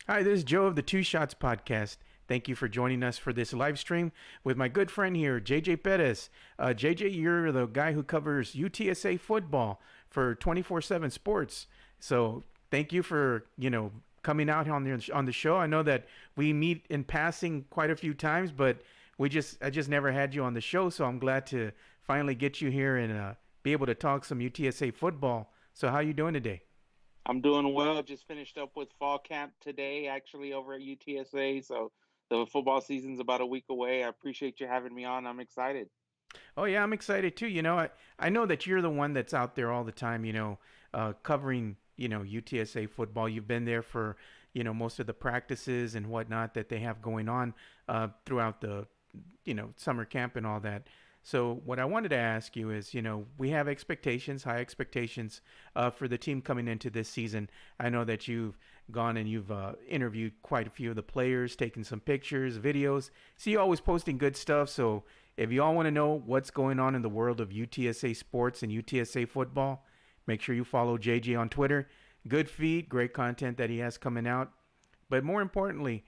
Hi, this is Joe of the Two Shots Podcast. Thank you for joining us for this live stream with my good friend here, JJ Perez. JJ, you're the guy who covers UTSA football for 24/7 Sports. So thank you for coming out on the show. I know that we meet in passing quite a few times, but I just never had you on the show. So I'm glad to finally get you here and be able to talk some UTSA football. So how you doing today? I'm doing well. Just finished up with fall camp today, actually, over at UTSA. So the football season's about a week away. I appreciate you having me on. I'm excited. Oh yeah, I'm excited too. I know that you're the one that's out there all the time. Covering UTSA football. You've been there for most of the practices and whatnot that they have going on throughout the summer camp and all that. So what I wanted to ask you is, we have expectations, high expectations for the team coming into this season. I know that you've gone and you've interviewed quite a few of the players, taken some pictures, videos. See you always posting good stuff. So if you all want to know what's going on in the world of UTSA sports and UTSA football, make sure you follow JJ on Twitter. Good feed, great content that he has coming out. But more importantly,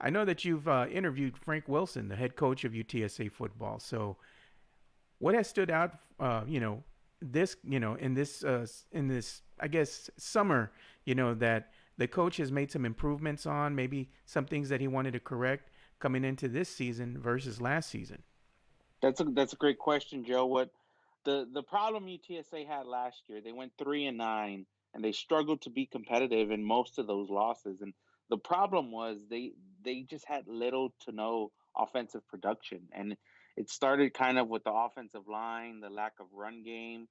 I know that you've interviewed Frank Wilson, the head coach of UTSA football. So what has stood out, in this, I guess, summer, that the coach has made some improvements on, maybe some things that he wanted to correct coming into this season versus last season. That's a great question, Joe. What the problem UTSA had last year? They went 3-9, and they struggled to be competitive in most of those losses. And the problem was they just had little to no offensive production, and it started kind of with the offensive line, the lack of run game.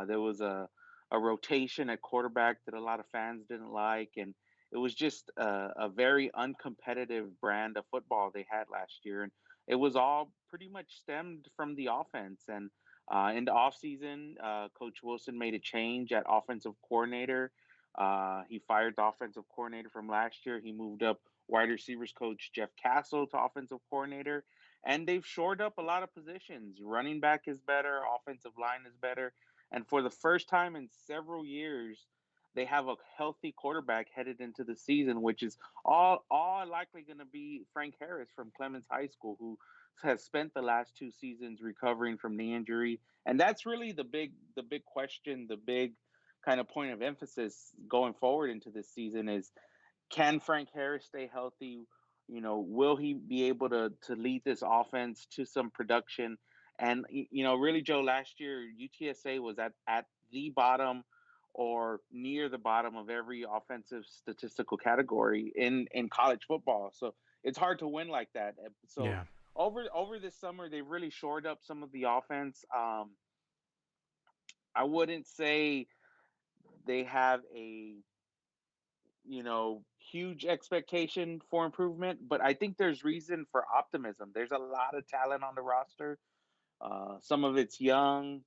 There was a rotation at quarterback that a lot of fans didn't like, and it was just a very uncompetitive brand of football they had last year. And it was all pretty much stemmed from the offense. And in the offseason, Coach Wilson made a change at offensive coordinator. He fired the offensive coordinator from last year. He moved up wide receivers coach Jeff Castle to offensive coordinator. And they've shored up a lot of positions. Running back is better, offensive line is better. And for the first time in several years, they have a healthy quarterback headed into the season, which is all likely going to be Frank Harris from Clemens High School, who has spent the last two seasons recovering from knee injury. And that's really the big question, the big kind of point of emphasis going forward into this season is, can Frank Harris stay healthy? Will he be able to lead this offense to some production? And really, Joe, last year UTSA was at the bottom or near the bottom of every offensive statistical category in college football. So it's hard to win like that. So Yeah. over this summer, they've really shored up some of the offense. I wouldn't say they have a huge expectation for improvement, but I think there's reason for optimism. There's a lot of talent on the roster. Some of it's young,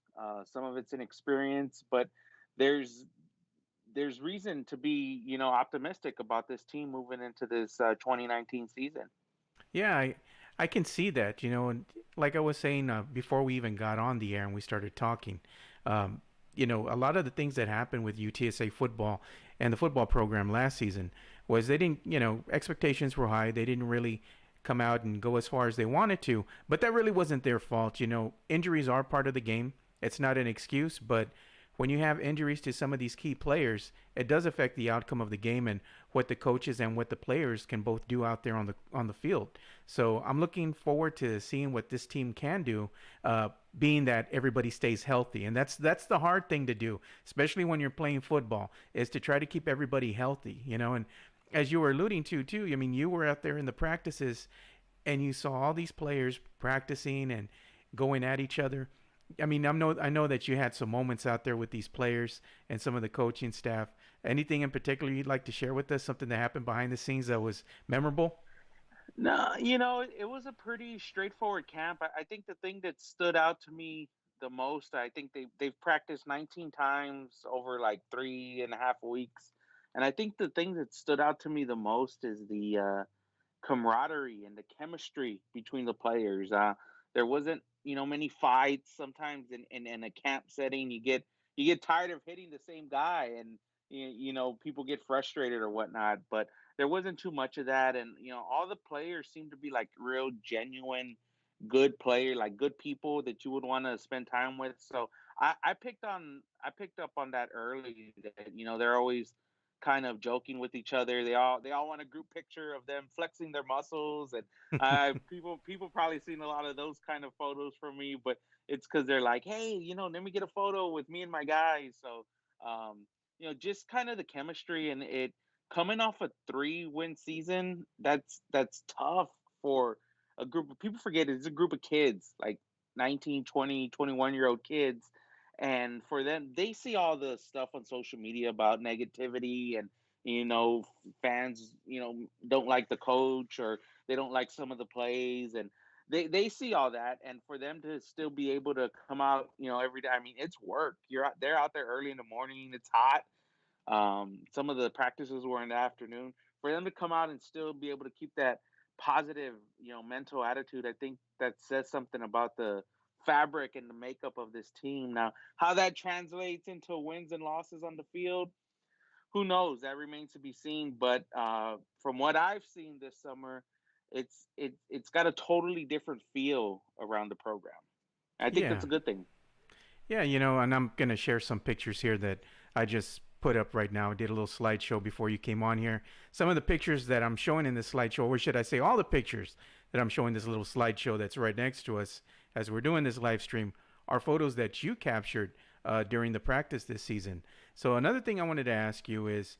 some of it's inexperienced, but there's there's reason to be optimistic about this team moving into this 2019 season. Yeah, I can see that, and like I was saying before we even got on the air and we started talking, um, a lot of the things that happened with UTSA football and the football program last season was they didn't, expectations were high. They didn't really come out and go as far as they wanted to, but that really wasn't their fault. Injuries are part of the game. It's not an excuse, but when you have injuries to some of these key players, it does affect the outcome of the game and what the coaches and what the players can both do out there on the field. So I'm looking forward to seeing what this team can do, being that everybody stays healthy, and that's the hard thing to do, especially when you're playing football, is to try to keep everybody healthy. And as you were alluding to too, I mean, you were out there in the practices, and you saw all these players practicing and going at each other. I mean, I know that you had some moments out there with these players and some of the coaching staff. Anything in particular you'd like to share with us? Something that happened behind the scenes that was memorable? No, it was a pretty straightforward camp. I think the thing that stood out to me the most, I think they've practiced 19 times over like 3.5 weeks, and I think the thing that stood out to me the most is the camaraderie and the chemistry between the players. There wasn't many fights. Sometimes in a camp setting, you get tired of hitting the same guy, and people get frustrated or whatnot. But there wasn't too much of that, and all the players seemed to be like real genuine good player, like good people that you would want to spend time with. So I picked up on that early, that they're always kind of joking with each other. They all want a group picture of them flexing their muscles, and people probably seen a lot of those kind of photos from me, but it's because they're like, hey, let me get a photo with me and my guys. So just kind of the chemistry, and it coming off a 3-win season, that's tough for a group of people. Forget it's a group of kids, like 19, 20, 21-year-old kids. And for them, they see all the stuff on social media about negativity, and fans don't like the coach, or they don't like some of the plays, and they see all that. And for them to still be able to come out every day, I mean, it's work. They're out there early in the morning, it's hot. Some of the practices were in the afternoon. For them to come out and still be able to keep that positive, mental attitude, I think that says something about the fabric and the makeup of this team. Now, how that translates into wins and losses on the field, who knows? That remains to be seen. But from what I've seen this summer, it's got a totally different feel around the program. I think that's Yeah. a good thing. Yeah, and I'm going to share some pictures here that I just put up right now. I did a little slideshow before you came on here. Some of the pictures that I'm showing in this slideshow, or should I say all the pictures that I'm showing this little slideshow that's right next to us as we're doing this live stream, are photos that you captured during the practice this season. So another thing I wanted to ask you is,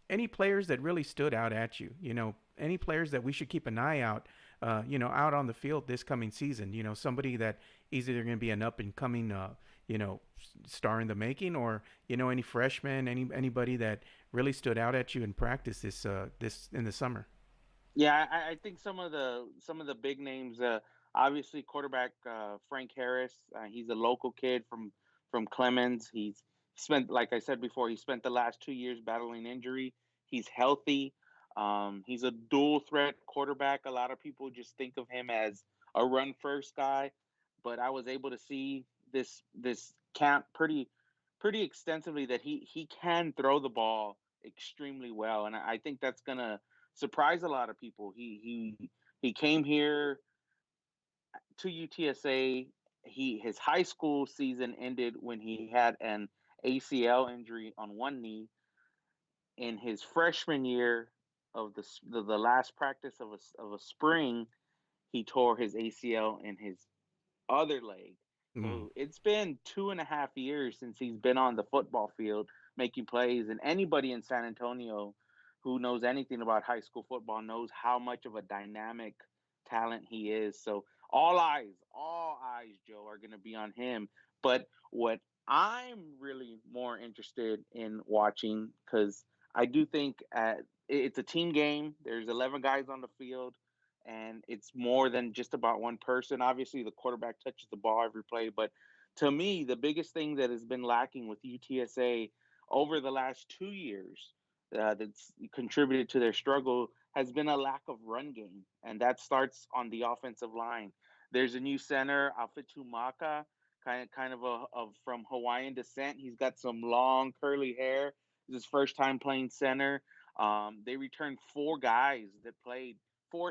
any players that really stood out at you? Any players that we should keep an eye out, out on the field this coming season? Somebody that is either going to be an up and coming, star in the making, or any freshmen, anybody that really stood out at you in practice this in the summer. Yeah, I think some of the big names. Obviously, quarterback Frank Harris. He's a local kid from Clemens. He's spent, like I said before, he spent the last 2 years battling injury. He's healthy. He's a dual threat quarterback. A lot of people just think of him as a run first guy, but I was able to see this camp pretty extensively that he can throw the ball extremely well, and I think that's gonna surprised a lot of people. He came here to UTSA. His high school season ended when he had an ACL injury on one knee. In his freshman year of the last practice of a spring, he tore his ACL in his other leg. Mm. So it's been 2.5 years since he's been on the football field making plays. And anybody in San Antonio who knows anything about high school football knows how much of a dynamic talent he is. So all eyes, Joe, are going to be on him. But what I'm really more interested in watching, because I do think it's a team game. There's 11 guys on the field, and it's more than just about one person. Obviously, the quarterback touches the ball every play, but to me, the biggest thing that has been lacking with UTSA over the last 2 years, that's contributed to their struggle, has been a lack of run game, and that starts on the offensive line. There's a new center, Alfitu Maka, kind of from Hawaiian descent. He's got some long curly hair. It's his first time playing center. They returned four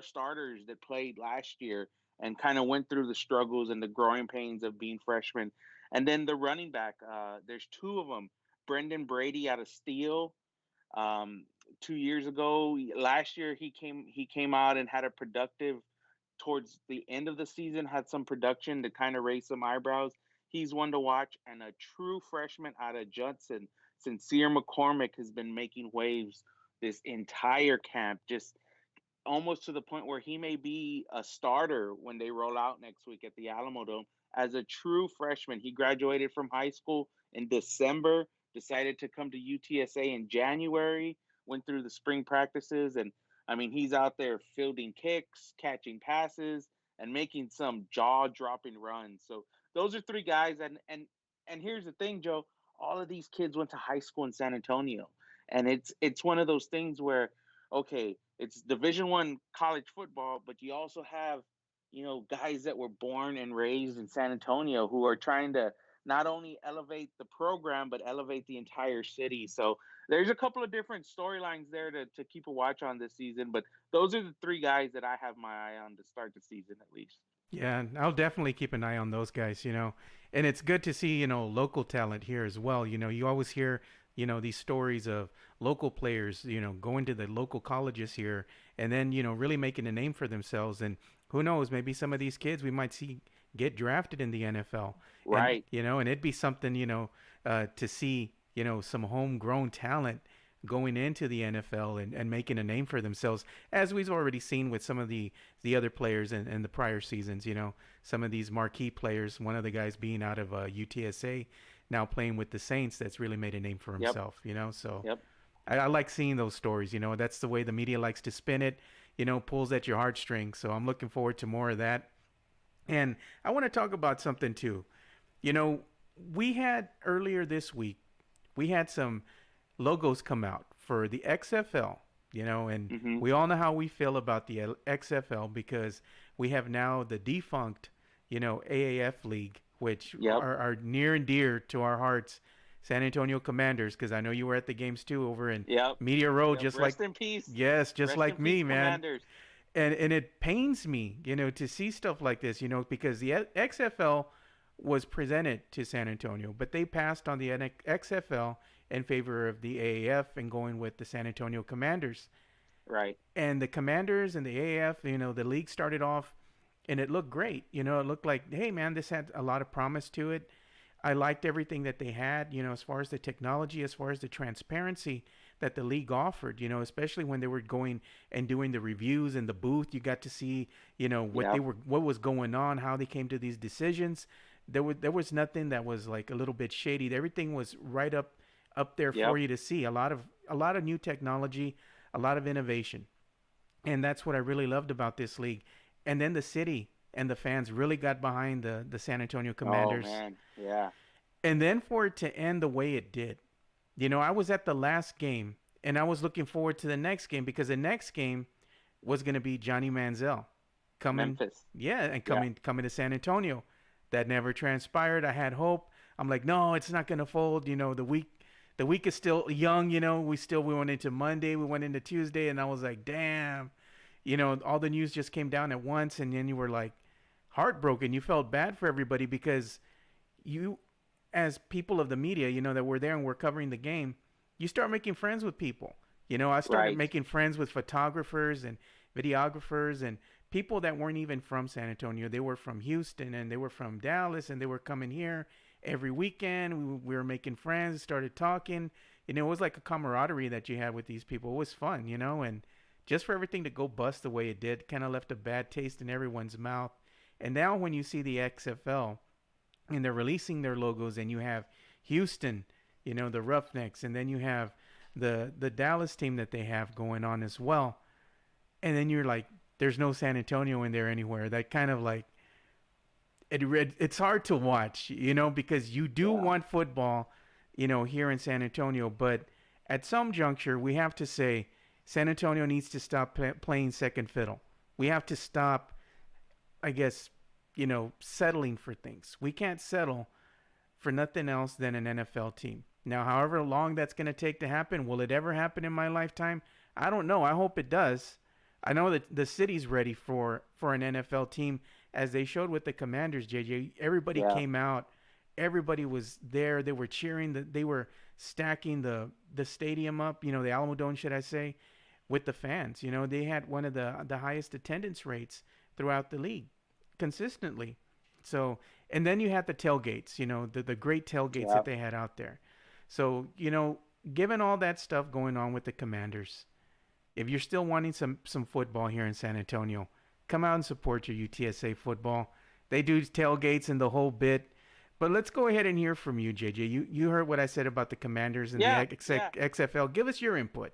starters that played last year and kind of went through the struggles and the growing pains of being freshmen. And then the running back, there's two of them. Brendan Brady out of Steele. Um, 2 years ago, last year he came out and had a productive towards the end of the season, had some production to kind of raise some eyebrows. He's one to watch, and a true freshman out of Judson, Sincere McCormick, has been making waves this entire camp, just almost to the point where he may be a starter when they roll out next week at the Alamo Dome as a true freshman. He graduated from high school in December, decided to come to UTSA in January, went through the spring practices, and I mean, he's out there fielding kicks, catching passes, and making some jaw-dropping runs. So those are three guys, and here's the thing, Joe. All of these kids went to high school in San Antonio, and it's one of those things where, okay, it's Division 1 college football, but you also have, guys that were born and raised in San Antonio who are trying to not only elevate the program but elevate the entire city. So there's a couple of different storylines there to keep a watch on this season, but those are the three guys that I have my eye on to start the season at least. Yeah, I'll definitely keep an eye on those guys, And it's good to see, local talent here as well. You always hear, these stories of local players, going to the local colleges here and then, really making a name for themselves. And who knows, maybe some of these kids we might see get drafted in the NFL. And, Right. and it'd be something, to see, some homegrown talent going into the NFL and making a name for themselves, as we've already seen with some of the other players in the prior seasons. Some of these marquee players. One of the guys being out of UTSA, now playing with the Saints, that's really made a name for Yep. himself. So Yep. I like seeing those stories. That's the way the media likes to spin it. Pulls at your heartstrings. So I'm looking forward to more of that. And I want to talk about something too. You know, we had earlier this week, we had some logos come out for the XFL, and Mhm. we all know how we feel about the XFL because we have now the defunct, AAF league, which Yep. are near and dear to our hearts. San Antonio Commanders, because I know you were at the games too over in Yep. Media Row, Yep. just like, Rest in peace. yes, just Rest in like peace, me, man. Commanders. And it pains me, to see stuff like this, because the XFL was presented to San Antonio, but they passed on the XFL in favor of the AAF and going with the San Antonio Commanders. Right. And the Commanders and the AAF, the league started off and it looked great. It looked like, hey, man, this had a lot of promise to it. I liked everything that they had, as far as the technology, as far as the transparency that the league offered, especially when they were going and doing the reviews in the booth. You got to see, Yep. what was going on, how they came to these decisions. There was nothing that was like a little bit shady. Everything was right up there for Yep. you to see. A lot of new technology, a lot of innovation. And that's what I really loved about this league. And then the city and the fans really got behind the San Antonio Oh Commanders. man. Yeah. And then for it to end the way it did, I was at the last game and I was looking forward to the next game because the next game was going to be Johnny Manziel coming, Memphis. yeah, and Yeah. coming to San Antonio. That never transpired. I had hope. I'm like, no, it's not going to fold. The week is still young. We went into Monday, we went into Tuesday, and I was like, damn. All the news just came down at once, and then you were like heartbroken. You felt bad for everybody because you, as people of the media, that were there and were covering the game, you start making friends with people. I started Right. making friends with photographers and videographers and people that weren't even from San Antonio. They were from Houston and they were from Dallas and they were coming here every weekend. We were making friends, started talking. It was like a camaraderie that you had with these people. It was fun, and just for everything to go bust the way it did kind of left a bad taste in everyone's mouth. And now when you see the XFL, and they're releasing their logos and you have Houston, the Roughnecks, and then you have the Dallas team that they have going on as well. And then you're like, there's no San Antonio in there anywhere. That kind of like it's hard to watch, because you do Yeah. want football, here in San Antonio, but at some juncture we have to say San Antonio needs to stop playing second fiddle. We have to stop, I guess, settling for things. We can't settle for nothing else than an NFL team. Now, however long that's going to take to happen, will it ever happen in my lifetime? I don't know. I hope it does. I know that the city's ready for an NFL team, as they showed with the Commanders. JJ, everybody Yeah. came out, everybody was there. They were cheering. They were stacking the stadium up. The Alamo Dome, should I say, with the fans. They had one of the highest attendance rates throughout the league consistently. So, and then you had the tailgates, the great tailgates Yeah. that they had out there. So, given all that stuff going on with the Commanders, if you're still wanting some football here in San Antonio, come out and support your UTSA football. They do tailgates and the whole bit. But let's go ahead and hear from you, JJ. You heard what I said about the Commanders and the Yeah. Yeah. XFL. Give us your input.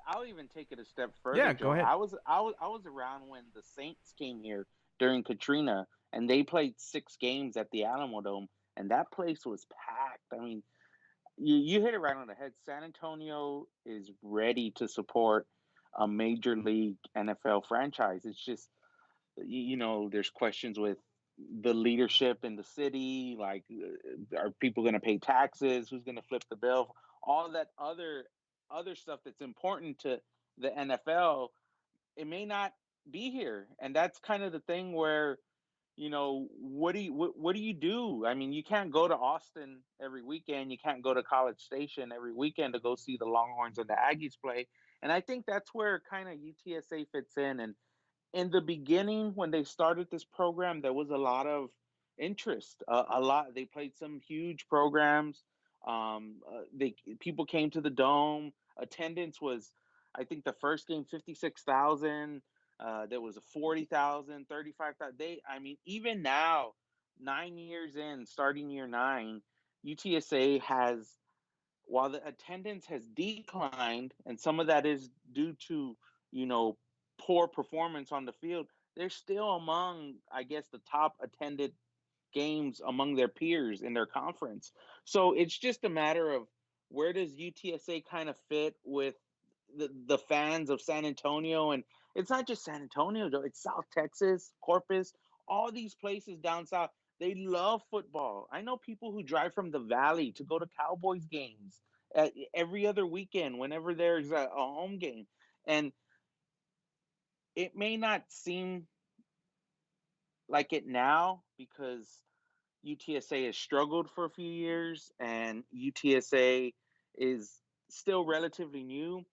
I'll even take it a step further, Yeah, go Joe. ahead. I was around when the Saints came here during Katrina, and they played 6 games at the Alamo Dome, and that place was packed. I mean, you hit it right on the head. San Antonio is ready to support a major league NFL franchise. It's just there's questions with the leadership in the city. Like, are people going to pay taxes? Who's going to flip the bill? all that other stuff that's important to the NFL, it may not be here. And that's kind of the thing where, what do you do? I mean, you can't go to Austin every weekend. You can't go to College Station every weekend to go see the Longhorns and the Aggies play. And I think that's where kind of UTSA fits in. And in the beginning, when they started this program, there was a lot of interest. A lot. They played some huge programs. They People came to the dome. Attendance was, I think, the first game 56,000. There was a 40,000, 35,000. I mean, even now, 9 years in, starting year nine, UTSA has, while the attendance has declined, and some of that is due to, you know, poor performance on the field, they're still among, I guess, the top attended games among their peers in their conference. So it's just a matter of where does UTSA kind of fit with the fans of San Antonio. And it's not just San Antonio, though. It's South Texas, Corpus, all these places down south. They love football. I know people who drive from the valley to go to Cowboys games every other weekend whenever there's a home game. And it may not seem like it now because UTSA has struggled for a few years and UTSA is still relatively new,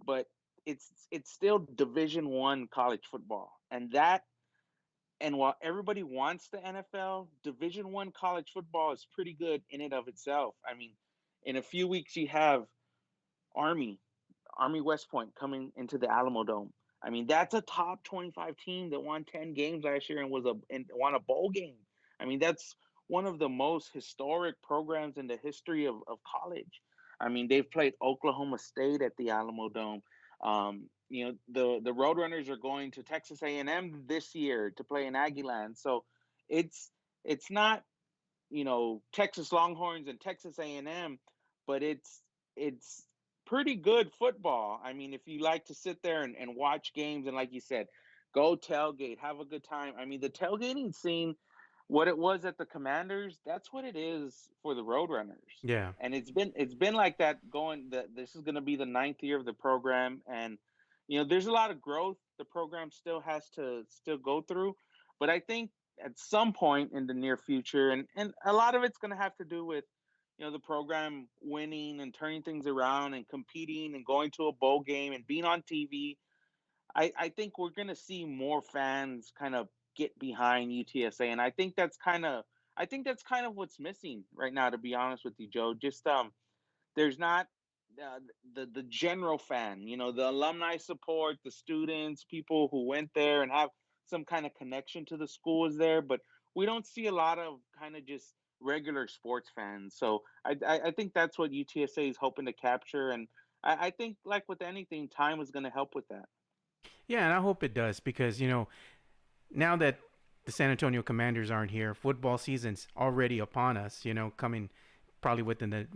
but it's still Division 1 college football. And while everybody wants the NFL, Division 1 college football is pretty good in and of itself. I mean, in a few weeks you have Army, Army West Point coming into the Alamo Dome. I mean, that's a top 25 team that won 10 games last year and won a bowl game. I mean, that's one of the most historic programs in the history of college. I mean, they've played Oklahoma State at the Alamo Dome. The Roadrunners are going to Texas A&M this year to play in Aggieland. So it's it's not, Texas Longhorns and Texas A&M, but it's pretty good football. I mean, if you like to sit there and watch games and, like you said, go tailgate, have a good time. I mean, the tailgating scene, what it was at the Commanders, that's what it is for the Roadrunners. Yeah. And it's been like that going. This is going to be the ninth year of the program, and there's a lot of growth the program still has to still go through. But I think at some point in the near future, and a lot of it's going to have to do with the program winning and turning things around and competing and going to a bowl game and being on TV. I think we're going to see more fans kind of get behind UTSA, and I think that's kind of what's missing right now. To be honest with you, Joe, just there's not uh, the general fan, the alumni support, the students, people who went there and have some kind of connection to the school is there, but we don't see a lot of kind of just regular sports fans. So I think that's what UTSA is hoping to capture, and I think, like with anything, time is going to help with that. Yeah, and I hope it does because, now that the San Antonio Commanders aren't here, football season's already upon us, coming probably within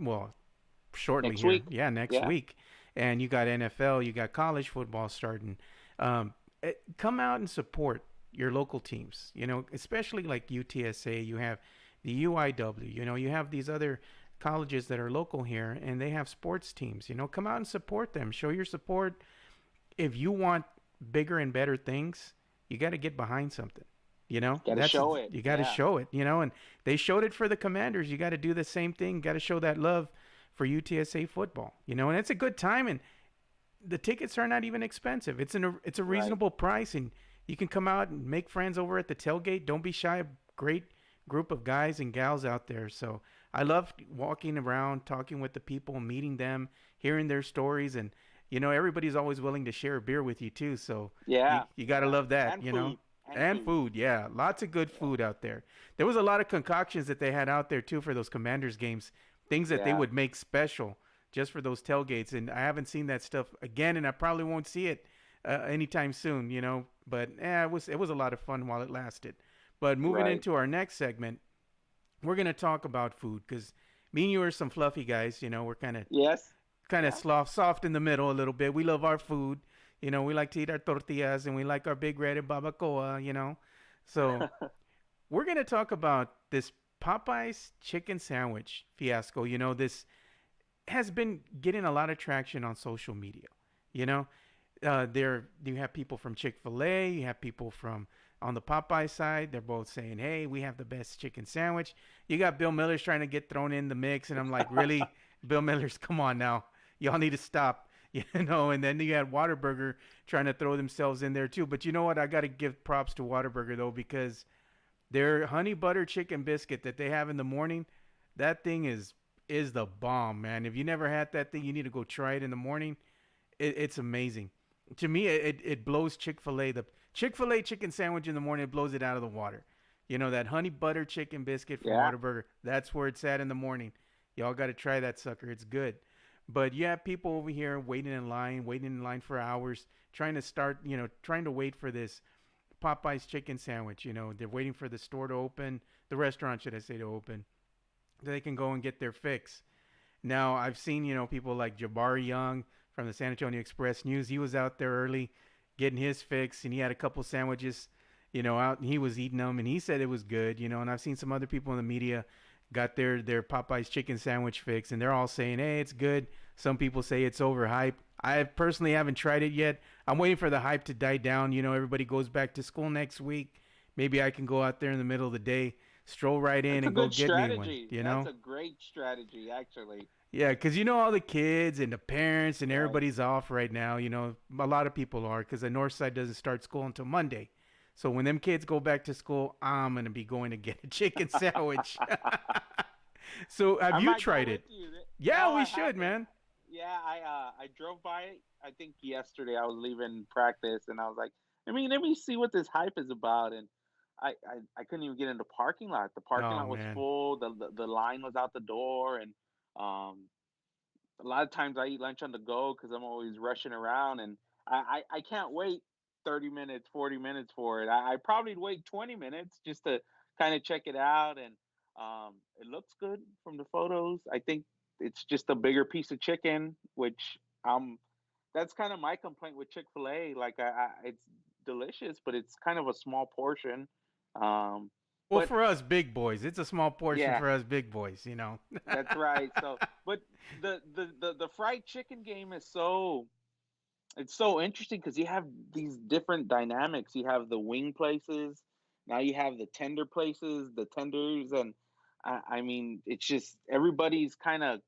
shortly Next here. week, Yeah, next yeah, week. And you got NFL, you got college football starting. Come out and support your local teams, especially like UTSA. You have the UIW, you have these other colleges that are local here and they have sports teams. Come out and support them. Show your support. If you want bigger and better things, you got to get behind something. got to That's show it. you got to Yeah, show it. And they showed it for the Commanders. You got to do the same thing. Got to show that love for UTSA football. And it's a good time, and the tickets are not even expensive. It's a right. reasonable price, and you can come out and make friends over at the tailgate. Don't be shy. Great group of guys and gals out there. So I love walking around, talking with the people, meeting them, hearing their stories, and everybody's always willing to share a beer with you too. So you Yeah, you gotta yeah, love that. and food, and And food. food, yeah, lots of good Yeah, food out there. There was a lot of concoctions that they had out there too for those Commanders games, things that they yeah, would make special just for those tailgates. And I haven't seen that stuff again, and I probably won't see it anytime soon. But it was a lot of fun while it lasted. But moving right. into our next segment, we're gonna talk about food because me and you are some fluffy guys. We're Yes, kind of yeah. soft in the middle a little bit. We love our food. We like to eat our tortillas and we like our big red and barbacoa. So we're gonna talk about this Popeyes chicken sandwich fiasco. This has been getting a lot of traction on social media. You know, there you have people from Chick-fil-A, you have people from on the Popeye side. They're both saying, "Hey, we have the best chicken sandwich." You got Bill Miller's trying to get thrown in the mix, and I'm like, "Really, Bill Miller's? Come on now, y'all need to stop." You know, and then you had Whataburger trying to throw themselves in there too. But you know what? I got to give props to Whataburger though, because their honey butter chicken biscuit that they have in the morning, that thing is the bomb, man. If you never had that thing, you need to go try it in the morning. It's amazing. To me, it blows Chick-fil-A. The Chick-fil-A chicken sandwich in the morning, it blows it out of the water. You know, that honey butter chicken biscuit from Yeah. Whataburger, that's where it's at in the morning. Y'all got to try that sucker. It's good. But you have people over here waiting in line for hours, trying to start, trying to wait for this Popeye's chicken sandwich. You know, they're waiting for the store to open, the restaurant, should I say, to open, so they can go and get their fix. Now, I've seen, people like Jabari Young from the San Antonio Express News. He was out there early getting his fix, and he had a couple sandwiches, out, and he was eating them, and he said it was good, and I've seen some other people in the media got their Popeye's chicken sandwich fix, and they're all saying, hey, it's good. Some people say it's overhyped. I personally haven't tried it yet. I'm waiting for the hype to die down. Everybody goes back to school next week. Maybe I can go out there in the middle of the day, stroll right in That's a and go good get me one, strategy. That's a great strategy, actually. Yeah, because all the kids and the parents and Right. everybody's off right now. A lot of people are because the north side doesn't start school until Monday. So when them kids go back to school, I'm going to be going to get a chicken sandwich. So have I you might go tried with it? you. Yeah, No, we I should, haven't. man. Yeah, I drove by it. I think yesterday I was leaving practice, and I was like, let me see what this hype is about. And I couldn't even get in the parking lot. The parking Oh, lot was man. full. The line was out the door, and um, a lot of times I eat lunch on the go because I'm always rushing around, and I can't wait 30 minutes, 40 minutes for it. I probably wait 20 minutes just to kind of check it out, and it looks good from the photos. I think it's just a bigger piece of chicken, which that's kind of my complaint with Chick-fil-A. Like it's delicious, but it's kind of a small portion. Um, Well, but for us big boys, it's a small portion yeah, for us big boys. that's right. So, but the fried chicken game is so it's so interesting because you have these different dynamics. You have the wing places, now you have the tender places, the tenders, and I mean, it's just everybody's kind of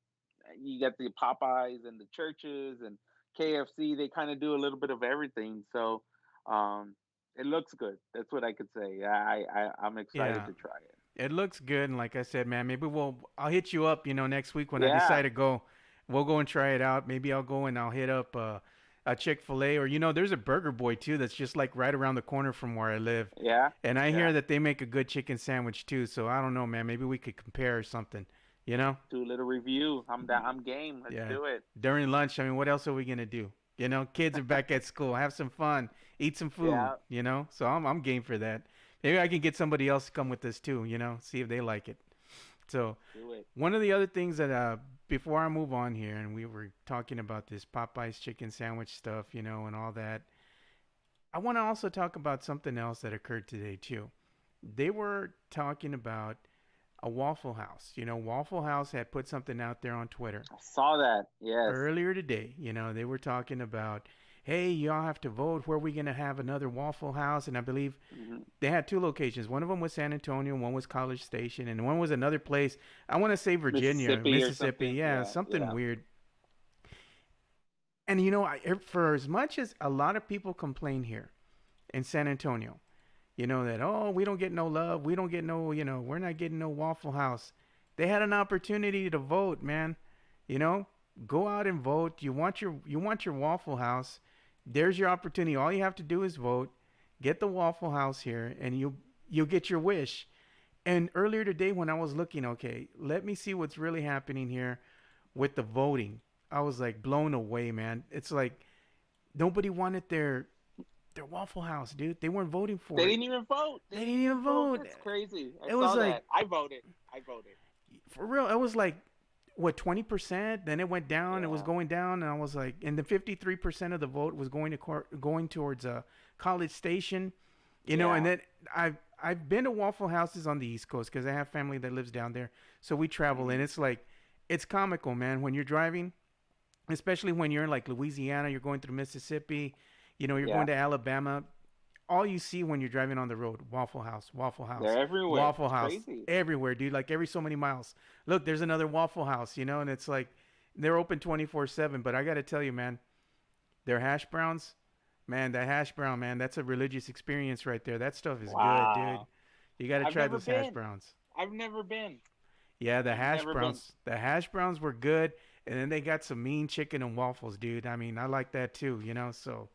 you got the Popeyes and the churches and KFC. They kind of do a little bit of everything. So um, it looks good. That's what I could say. I'm excited Yeah, to try it. it looks good. And like I said, man, maybe I'll hit you up, next week when I decide Yeah, to go. We'll go and try it out. Maybe I'll go and I'll hit up a Chick-fil-A, or there's a Burger Boy too that's just like right around the corner from where I live. yeah, And I yeah. hear that they make a good chicken sandwich too. So I don't know, man. Maybe we could compare or something, you know? Do a little review. I'm down. I'm game. Let's Yeah. do it. During lunch, I mean, what else are we gonna do? Kids are back at school. Have some fun. Eat some food. Yeah, So I'm game for that. Maybe I can get somebody else to come with us too. See if they like it. So do it. one of the other things that before I move on here, and we were talking about this Popeyes chicken sandwich stuff, and all that. I want to also talk about something else that occurred today too. They were talking about a Waffle House. Waffle House had put something out there on Twitter I saw that. Yes. earlier today. They were talking about, hey, y'all have to vote where we gonna have another Waffle House, and I believe Hmm. they had two locations. One of them was San Antonio, one was College Station, and one was another place. I want to say Virginia, Mississippi or Mississippi. something. Yeah, Yeah, something yeah. weird. And for as much as a lot of people complain here in San Antonio, that, oh, we don't get no love, we don't get no, we're not getting no Waffle House. They had an opportunity to vote, man. You know, go out and vote. You want your Waffle House. There's your opportunity. All you have to do is vote. Get the Waffle House here, and you'll get your wish. And earlier today, when I was looking, okay, let me see what's really happening here with the voting. I was like blown away, man. It's like nobody wanted their Waffle House, dude. They weren't voting They for it. didn't even vote. They They didn't didn't even even vote. vote. That's crazy. I It was saw like, that. I voted. I voted. for real, it was like what, 20%. Then it went down. It was Yeah. going down, and I was like, and the 53% of the vote was going towards a College Station. And Yeah. then I've been to Waffle Houses on the East Coast because I have family that lives down there, so we travel, and Hmm. it's like It's comical, man, when you're driving, especially when you're in like Louisiana, you're going through Mississippi, you're going Yeah, to Alabama. All you see when you're driving on the road, Waffle House, Waffle House, they're everywhere. Waffle It's House, crazy. everywhere, dude. Like every so many miles. Look, there's another Waffle House, and it's like they're open 24/7. But I got to tell you, man, their hash browns, man, that hash brown, man, that's a religious experience right there. That stuff is good, dude. Wow. You got to I've try never those hash been. browns. I've never been. Yeah, the I've hash never been. browns. The hash browns were good, and then they got some mean chicken and waffles, dude. I mean, I like that too, So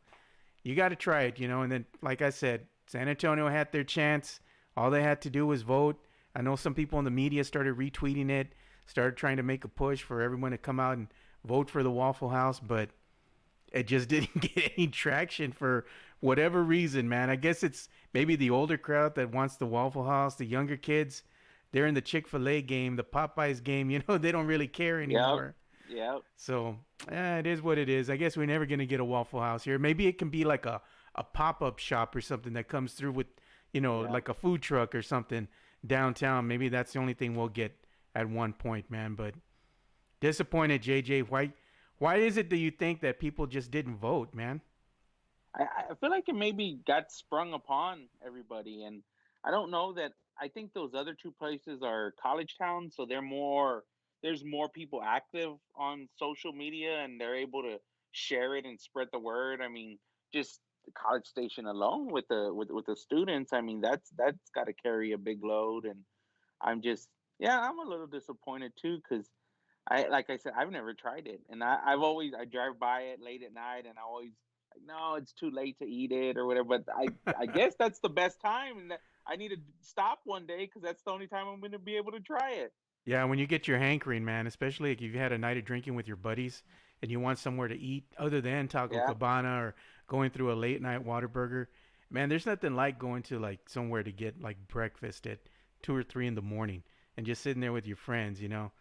you got to try it, And then, like I said, San Antonio had their chance. All they had to do was vote. I know some people in the media started retweeting it, started trying to make a push for everyone to come out and vote for the Waffle House, but it just didn't get any traction for whatever reason, man. I guess it's maybe the older crowd that wants the Waffle House. The younger kids, they're in the Chick-fil-A game, the Popeyes game. They don't really care Yep. anymore. Yep. So it is what it is. I guess we're never gonna get a Waffle House here. Maybe it can be like a pop up shop or something that comes through with, Yep. like a food truck or something downtown. Maybe that's the only thing we'll get at one point, man. But disappointed, JJ. Why is it that you think that people just didn't vote, man? I feel like it maybe got sprung upon everybody, and I don't know that. I think those other two places are college towns, so they're more. There's more people active on social media, and they're able to share it and spread the word. I mean, just the College Station alone with the students. I mean, that's got to carry a big load, and I'm just yeah, I'm a little disappointed too because I like I said, I've never tried it, and I drive by it late at night, and I always like, no, it's too late to eat it or whatever. But I guess that's the best time, and that I need to stop one day because that's the only time I'm going to be able to try it. Yeah, when you get your hankering, man, especially if you've had a night of drinking with your buddies and you want somewhere to eat other than Taco Yeah, Cabana or going through a late night Whataburger, man, there's nothing like going to like somewhere to get like breakfast at 2 or 3 in the morning and just sitting there with your friends, and you're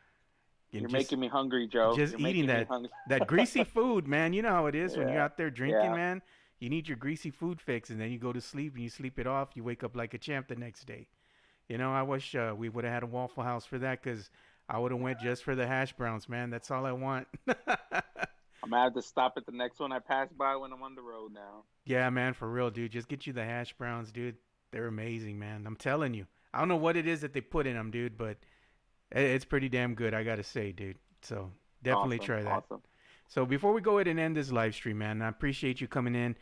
just making me hungry, Joe. just You're eating making me that hungry. that greasy food, man. You know how it is when you're Yeah, out there drinking, yeah. man. You need your greasy food fix, and then you go to sleep and you sleep it off. You wake up like a champ the next day. I wish we would have had a Waffle House for that because I would have went just for the hash browns, man. That's all I want. I'm gonna have to stop at the next one I pass by when I'm on the road now. Yeah, man, for real, dude. Just get you the hash browns, dude. They're amazing, man. I'm telling you. I don't know what it is that they put in them, dude, but it's pretty damn good, I gotta say, dude. So definitely Awesome, try that. awesome. So before we go ahead and end this live stream, man, I appreciate you coming in,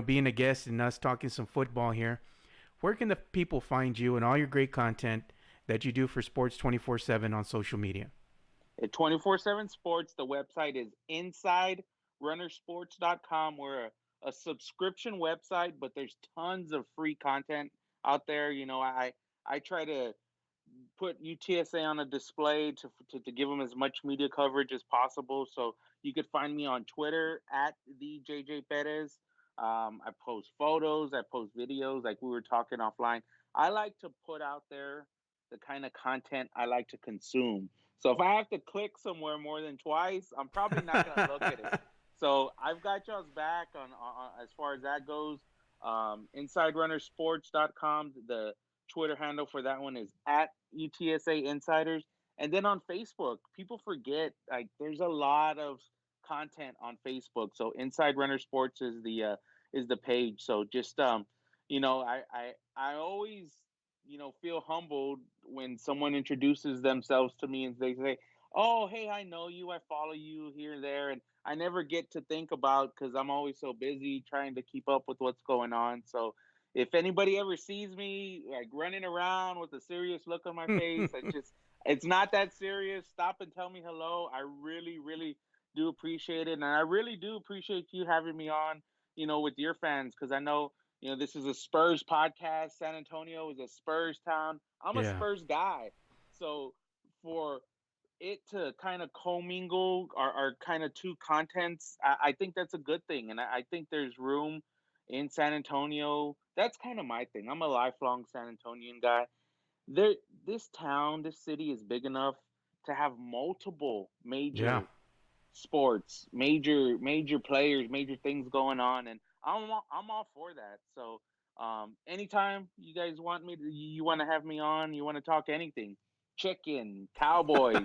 being a guest and us talking some football here. Where can the people find you and all your great content that you do for Sports 24/7 on social media? At 24/7 Sports, the website is InsideRunnersports.com. We're a subscription website, but there's tons of free content out there. I try to put UTSA on a display to give them as much media coverage as possible. So you could find me on Twitter at the JJ Perez. I post photos, I post videos, like we were talking offline. I like to put out there the kind of content I like to consume. So if I have to click somewhere more than twice, I'm probably not going to look at it. So I've got y'all's back on as far as that goes. InsideRunnersports.com. The Twitter handle for that one is at UTSA Insiders. And then on Facebook, people forget like there's a lot of content on Facebook. So Inside Runner Sports is the page. So just I always feel humbled when someone introduces themselves to me and they say, "Oh, hey, I know you. I follow you here and there." And I never get to think about because I'm always so busy trying to keep up with what's going on. So if anybody ever sees me like running around with a serious look on my face, it's not that serious. Stop and tell me hello. I really, really do appreciate it. And I really do appreciate you having me on, with your fans, because I know, this is a Spurs podcast. San Antonio is a Spurs town. I'm a Yeah. Spurs guy. So for it to kind of commingle our kind of two contents, I think that's a good thing. And I think there's room in San Antonio. That's kind of my thing. I'm a lifelong San Antonian guy. There, this town, this city is big enough to have multiple Yeah. major sports, major players, major things going on, and I'm all for that. So anytime you guys want me to, you want to have me on, you want to talk anything, chicken, Cowboys,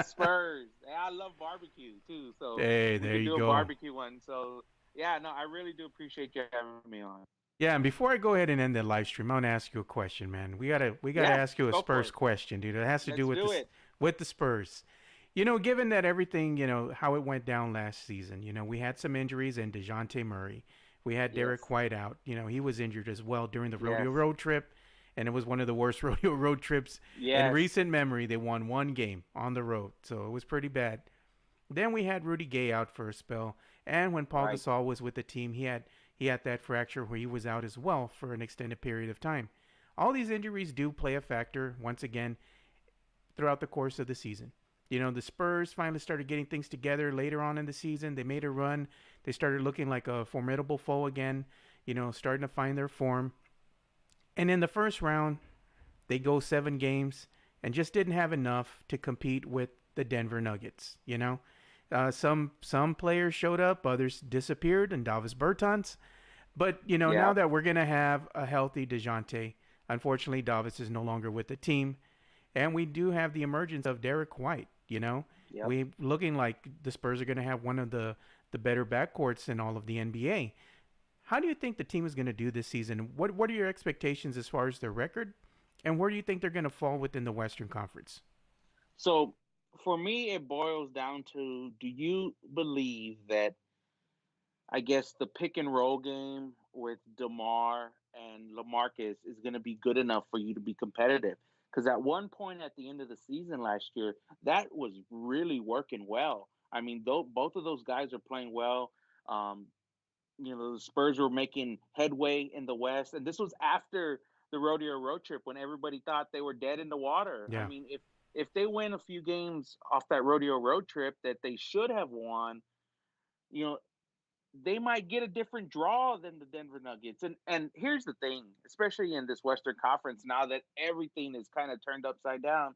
Spurs. Hey, I love barbecue too, so Hey, we there could you do a go. barbecue one. So yeah, no, I really do appreciate you having me on. Yeah, and before I go ahead and end the live stream, I want to ask you a question, man. We gotta Yeah, ask you a go for Spurs it. question, dude. It has to do Let's do it. with the Spurs. Given that everything, how it went down last season, we had some injuries in DeJounte Murray. We had Derek Yes, White out. He was injured as well during the rodeo yes, road trip, and it was one of the worst rodeo road trips in yes. recent memory. They won one game on the road, so it was pretty bad. Then we had Rudy Gay out for a spell, and when Paul Right. Gasol was with the team, he had that fracture where he was out as well for an extended period of time. All these injuries do play a factor once again throughout the course of the season. The Spurs finally started getting things together later on in the season. They made a run. They started looking like a formidable foe again, starting to find their form. And in the first round, they go 7 games and just didn't have enough to compete with the Denver Nuggets. Some players showed up, others disappeared, and Davis Bertans. But now Yeah. that we're gonna have a healthy Dejounte, unfortunately Davis is no longer with the team, and we do have the emergence of Derek White. Yep. We looking like the Spurs are gonna have one of the better backcourts in all of the NBA. How do you think the team is going to do this season? What are your expectations as far as their record, and where do you think they're going to fall within the Western Conference? So for me, it boils down to: do you believe that, I guess, the pick and roll game with DeMar and LaMarcus is going to be good enough for you to be competitive? Because at one point at the end of the season last year, that was really working well. I mean, though both of those guys are playing well. Um, the Spurs were making headway in the West, and this was after the rodeo road trip when everybody thought they were dead in the water. I Yeah, mean, if they win a few games off that rodeo road trip that they should have won, you know, they might get a different draw than the Denver Nuggets. And here's the thing, especially in this Western Conference, now that everything is kind of turned upside down,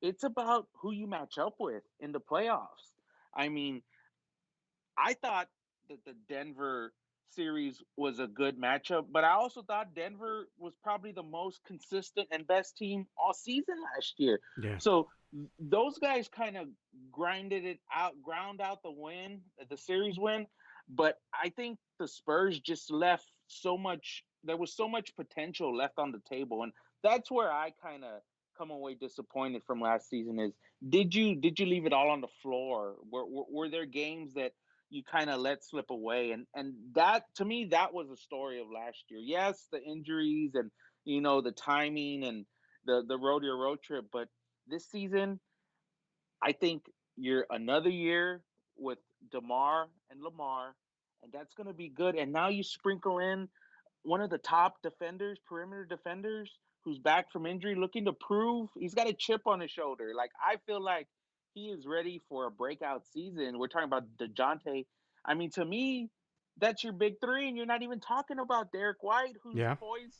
it's about who you match up with in the playoffs. I mean, I thought that the Denver series was a good matchup, but I also thought Denver was probably the most consistent and best team all season last year. yeah, So those guys kind of grinded it out, ground out the win, the series win. But I think the Spurs just left so much. There was so much potential left on the table, and that's where I kind of come away disappointed from last season. Is did you leave it all on the floor? Were there games that you kind of let slip away, and that, to me, that was the story of last year. Yes, the injuries and the timing and the rodeo road trip, but this season I think you're another year with DeMar and Lamar, and that's going to be good. And now you sprinkle in one of the top defenders, perimeter defenders, who's back from injury, looking to prove he's got a chip on his shoulder. Like, I feel like he is ready for a breakout season. We're talking about DeJounte. I mean, to me, that's your big three, and you're not even talking about Derek White, who's yeah. poised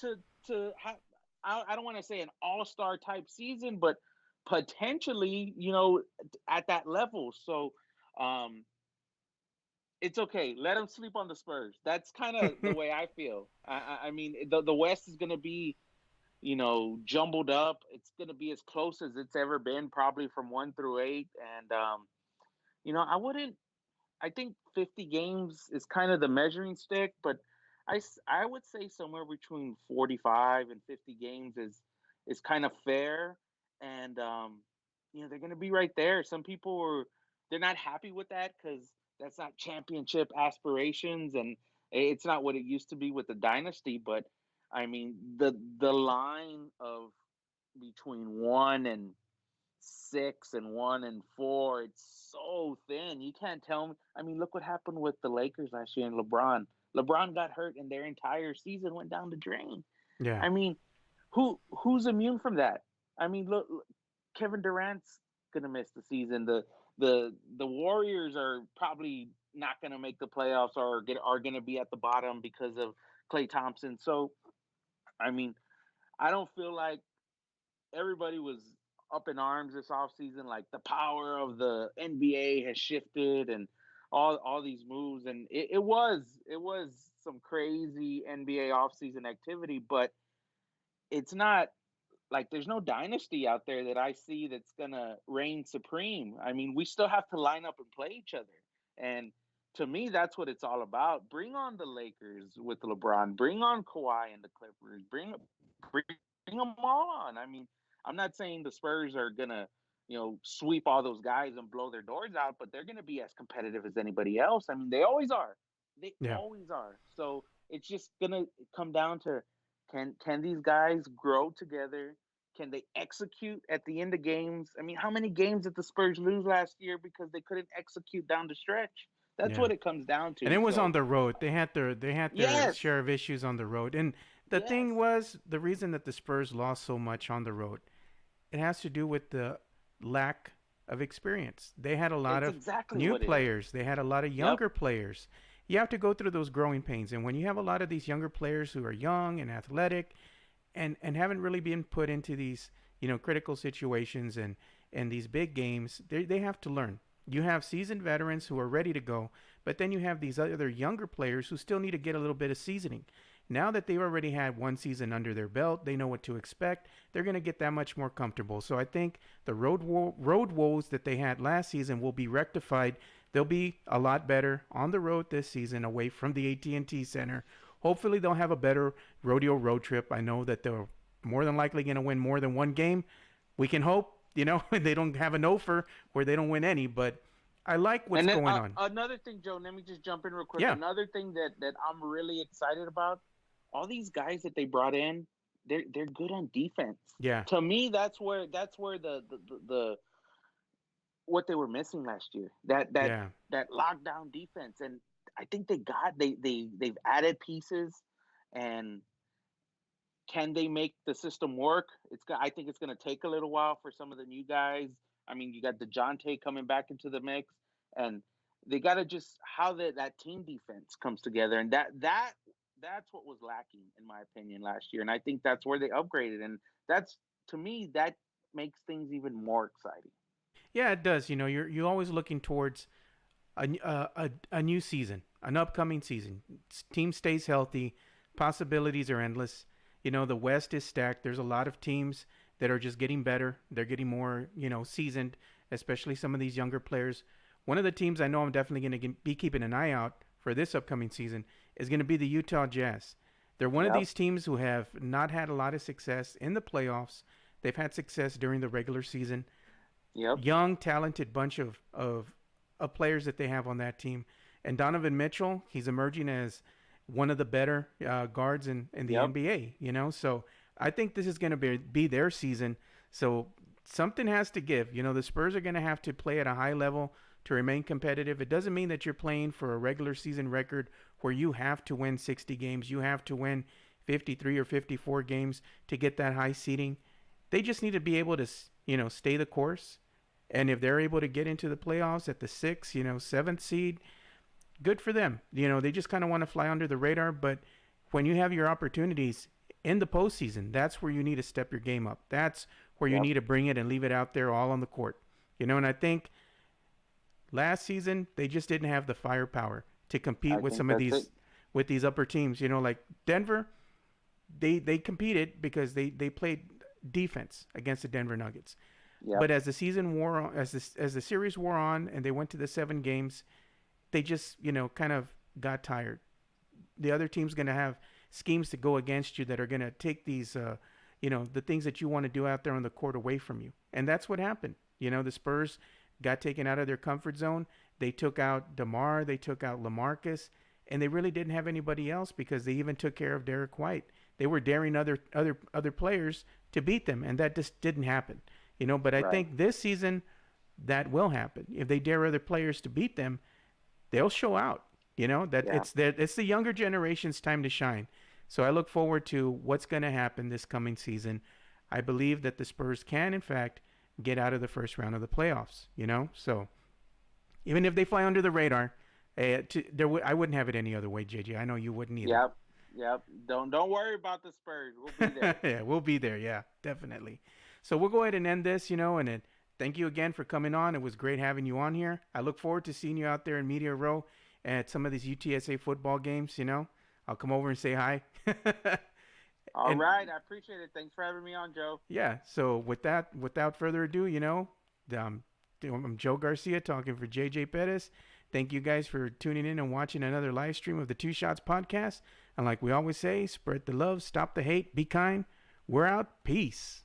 to have. I don't want to say an all-star type season, but potentially, at that level. So, um, it's okay. Let them sleep on the Spurs. That's kind of the way I feel. I mean, the West is going to be, jumbled up. It's going to be as close as it's ever been, probably from 1 through 8. And I wouldn't. I think 50 games is kind of the measuring stick, but I would say somewhere between 45 and 50 games is kind of fair. And they're going to be right there. Some people they're not happy with that because that's not championship aspirations, and it's not what it used to be with the dynasty. But I mean, the line of between 1 and 6 and 1 and 4, it's so thin. You can't tell me. I mean, look what happened with the Lakers last year and LeBron. LeBron got hurt and their entire season went down the drain. Yeah, I mean, who's immune from that? I mean, look, Kevin Durant's gonna miss the season. The Warriors are probably not gonna make the playoffs, or are gonna be at the bottom because of Klay Thompson. So I mean, I don't feel like everybody was up in arms this offseason, like the power of the NBA has shifted and all these moves, and it was some crazy NBA offseason activity, but it's not. like there's no dynasty out there that I see that's gonna reign supreme. I mean, we still have to line up and play each other. And to me, that's what it's all about. Bring on the Lakers with LeBron. Bring on Kawhi and the Clippers. Bring them all on. I mean, I'm not saying the Spurs are gonna, sweep all those guys and blow their doors out, but they're gonna be as competitive as anybody else. I mean, they always are. They Yeah. always are. So it's just gonna come down to, can these guys grow together? Can they execute at the end of games? I mean, how many games did the Spurs lose last year because they couldn't execute down the stretch? That's Yeah. what it comes down And to. it was on So the road. They had their yes, share of issues on the road. And the yes, thing was, the reason that the Spurs lost so much on the road, it has to do with the lack of experience. They had a lot it's of exactly new what it is. players. They had a lot of Yep. younger players. You have to go through those growing pains. And when you have a lot of these younger players who are young and athletic and haven't really been put into these, critical situations and these big games, they have to learn. You have seasoned veterans who are ready to go, but then you have these other younger players who still need to get a little bit of seasoning. Now that they've already had one season under their belt, they know what to expect. They're going to get that much more comfortable. So I think the road woes that they had last season will be rectified. They'll be a lot better on the road this season, away from the AT&T Center. Hopefully, they'll have a better rodeo road trip. I know that they're more than likely going to win more than one game. We can hope, they don't have an offer where they don't win any. But I like what's And then going on. another thing, Joe. Let me just jump in real quick. Yeah, Another thing that I'm really excited about, all these guys that they brought in, they're good on defense. yeah, To me, that's where the what they were missing last year. yeah. That lockdown defense, and I think they've added pieces, and can they make the system work? I think it's going to take a little while for some of the new guys. I mean, you got DeJounte coming back into the mix, and they got to just how that team defense comes together, and that's what was lacking in my opinion last year, and I think that's where they upgraded, and that's to me that makes things even more exciting. Yeah, it does. You're always looking towards a new season, an upcoming season. Team stays healthy, possibilities are endless. The West is stacked. There's a lot of teams that are just getting better. They're getting more, seasoned, especially some of these younger players. One of the teams I know I'm definitely going to be keeping an eye out for this upcoming season is going to be the Utah Jazz. They're one of Yep, these teams who have not had a lot of success in the playoffs. They've had success during the regular season. yep, Young, talented bunch of players that they have on that team. And Donovan Mitchell, he's emerging as one of the better guards in the yep. NBA. So I think this is going to be their season. So something has to give. The Spurs are going to have to play at a high level to remain competitive. It doesn't mean that you're playing for a regular season record where you have to win 60 games. You have to win 53 or 54 games to get that high seeding. They just need to be able to, stay the course. And if they're able to get into the playoffs at the sixth, seventh seed, good for them. They just kind of want to fly under the radar. But when you have your opportunities in the postseason, that's where you need to step your game up. That's where you Yep. need to bring it and leave it out there all on the court. And I think last season they just didn't have the firepower to compete I with think some of that's it. these upper teams. Like Denver, they competed because they played defense against the Denver Nuggets. Yep. But as the season wore on, as the series wore on, and they went to the 7 games, they just kind of got tired. The other team's going to have schemes to go against you that are going to take these the things that you want to do out there on the court away from you, and that's what happened. The Spurs got taken out of their comfort zone. They took out DeMar, they took out LaMarcus, and they really didn't have anybody else because they even took care of Derek White. They were daring other players to beat them, and that just didn't happen. But I Right. think this season that will happen. If they dare other players to beat them, they'll show out. That Yeah. it's the younger generation's time to shine. So I look forward to what's going to happen this coming season. I believe that the Spurs can, in fact, get out of the first round of the playoffs. So even if they fly under the radar, I wouldn't have it any other way, JJ. I know you wouldn't either. Yep. Yep. Don't worry about the Spurs. We'll be there. Yeah, we'll be there. Yeah, definitely. So we'll go ahead and end this, and then thank you again for coming on. It was great having you on here. I look forward to seeing you out there in Media Row at some of these UTSA football games. I'll come over and say hi. All And right, I appreciate it. Thanks for having me on, Joe. yeah, so with that, without further ado, um, I'm Joe Garcia talking for JJ Perez. Thank you guys for tuning in and watching another live stream of the Two Shots podcast. And like we always say, spread the love, stop the hate, be kind. We're out. Peace.